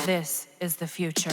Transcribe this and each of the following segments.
This is the future.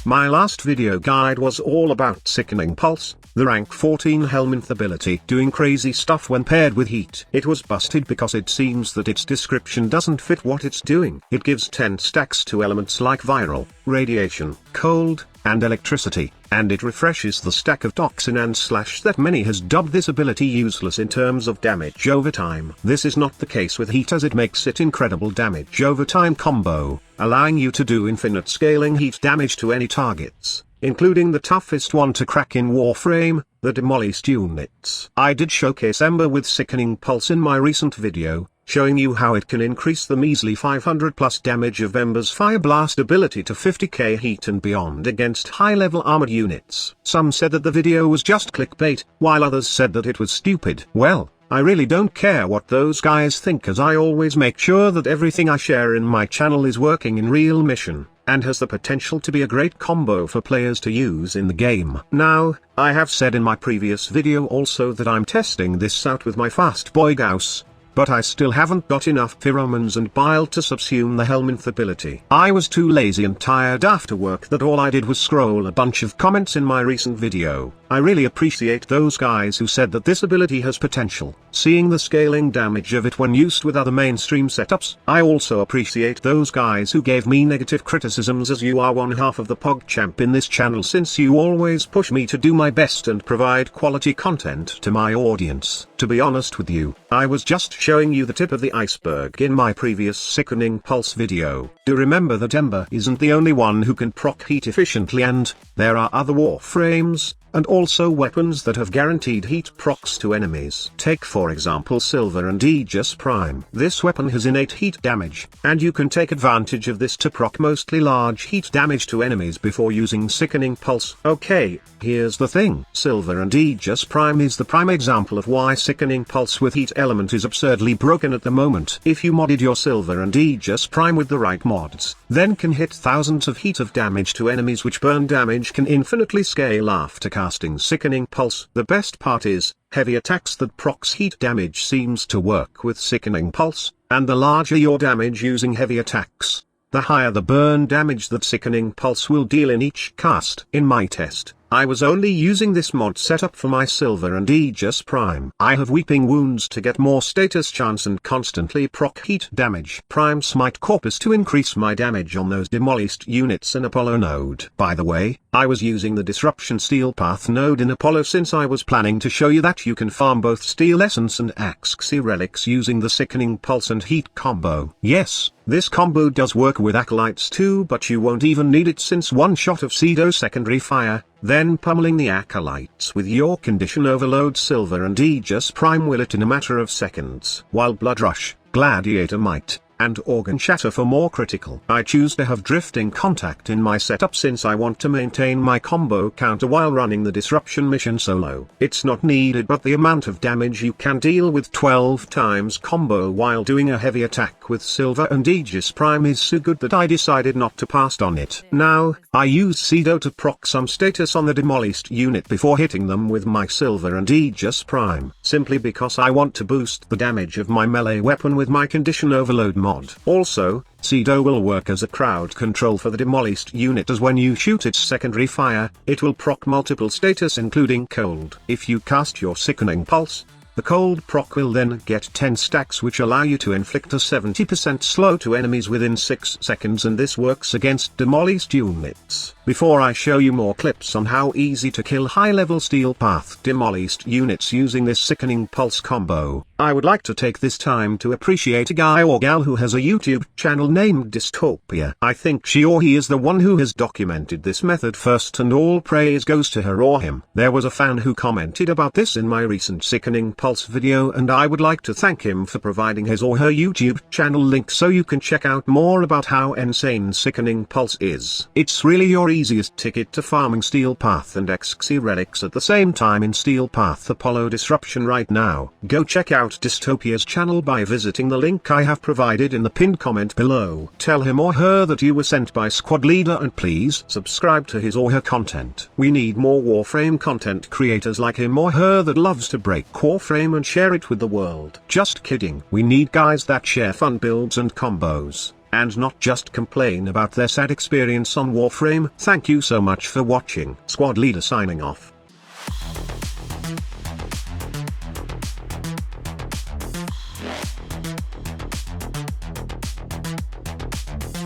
My last video guide was all about Sickening Pulse, the rank 14 Helminth ability doing crazy stuff when paired with heat. It was busted because it seems that its description doesn't fit what it's doing. It gives 10 stacks to elements like viral, radiation, cold, and electricity, and it refreshes the stack of toxin and slash that many has dubbed this ability useless in terms of damage over time. This is not the case with heat, as it makes it incredible damage over time combo, allowing you to do infinite scaling heat damage to any targets, including the toughest one to crack in Warframe, the Demolyst units. I did showcase Ember with Sickening Pulse in my recent video, showing you how it can increase the measly 500 plus damage of Ember's Fire Blast ability to 50k heat and beyond against high-level armored units. Some said that the video was just clickbait, while others said that it was stupid. Well, I really don't care what those guys think, as I always make sure that everything I share in my channel is working in real mission, and has the potential to be a great combo for players to use in the game. Now, I have said in my previous video also that I'm testing this out with my fast boy Gauss, but I still haven't got enough pheromones and bile to subsume the Helminth ability. I was too lazy and tired after work that all I did was scroll a bunch of comments in my recent video. I really appreciate those guys who said that this ability has potential, seeing the scaling damage of it when used with other mainstream setups. I also appreciate those guys who gave me negative criticisms, as you are one half of the PogChamp in this channel, since you always push me to do my best and provide quality content to my audience. To be honest with you, I was just showing you the tip of the iceberg in my previous Sickening Pulse video. Do remember that Ember isn't the only one who can proc heat efficiently, and there are other Warframes, and also weapons that have guaranteed heat procs to enemies. Take for example Silver and Aegis Prime. This weapon has innate heat damage, and you can take advantage of this to proc mostly large heat damage to enemies before using Sickening Pulse. Okay, here's the thing. Silver and Aegis Prime is the prime example of why Sickening Pulse with heat element is absurdly broken at the moment. If you modded your Silver and Aegis Prime with the right mods, then can hit thousands of heat of damage to enemies, which burn damage can infinitely scale after casting Sickening Pulse. The best part is, heavy attacks that procs heat damage seems to work with Sickening Pulse, and the larger your damage using heavy attacks, the higher the burn damage that Sickening Pulse will deal in each cast. In my test, I was only using this mod setup for my Silver and Aegis Prime. I have Weeping Wounds to get more status chance and constantly proc heat damage. Prime Smite Corpus to increase my damage on those Demolyst units in Apollo node. By the way, I was using the Disruption Steel Path node in Apollo, since I was planning to show you that you can farm both Steel Essence and Axii Relics using the Sickening Pulse and Heat combo. Yes, this combo does work with Acolytes too, but you won't even need it, since one shot of Cedo secondary fire, then pummeling the Acolytes with your condition overload Silver and Aegis Prime will it in a matter of seconds. While Blood Rush, Gladiator Might, and Organ Shatter for more critical. I choose to have Drifting Contact in my setup, since I want to maintain my combo counter while running the Disruption mission solo. It's not needed, but the amount of damage you can deal with 12 times combo while doing a heavy attack with Silver and Aegis Prime is so good that I decided not to pass on it. Now, I use Cedo to proc some status on the Demolyst unit before hitting them with my Silver and Aegis Prime, simply because I want to boost the damage of my melee weapon with my condition overload mod. Also, Cedo will work as a crowd control for the Demolyst unit, as when you shoot its secondary fire, it will proc multiple status including cold. If you cast your Sickening Pulse, the cold proc will then get 10 stacks, which allow you to inflict a 70% slow to enemies within 6 seconds, and this works against Demolyst units. Before I show you more clips on how easy to kill high-level Steel Path Demolyst units using this Sickening Pulse combo, I would like to take this time to appreciate a guy or gal who has a YouTube channel named Dystopia. I think she or he is the one who has documented this method first, and all praise goes to her or him. There was a fan who commented about this in my recent Sickening Pulse video, and I would like to thank him for providing his or her YouTube channel link so you can check out more about how insane Sickening Pulse is. It's really your easiest ticket to farming Steel Path and Axii Relics at the same time in Steel Path Apollo Disruption right now. Go check out Dystopia's channel by visiting the link I have provided in the pinned comment below. Tell him or her that you were sent by Squad Leader, and please subscribe to his or her content. We need more Warframe content creators like him or her that loves to break Warframe Warframe and share it with the world. Just kidding. We need guys that share fun builds and combos, and not just complain about their sad experience on Warframe. Thank you so much for watching. Squad leader signing off.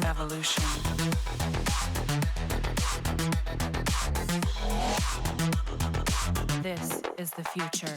Evolution. This is the future.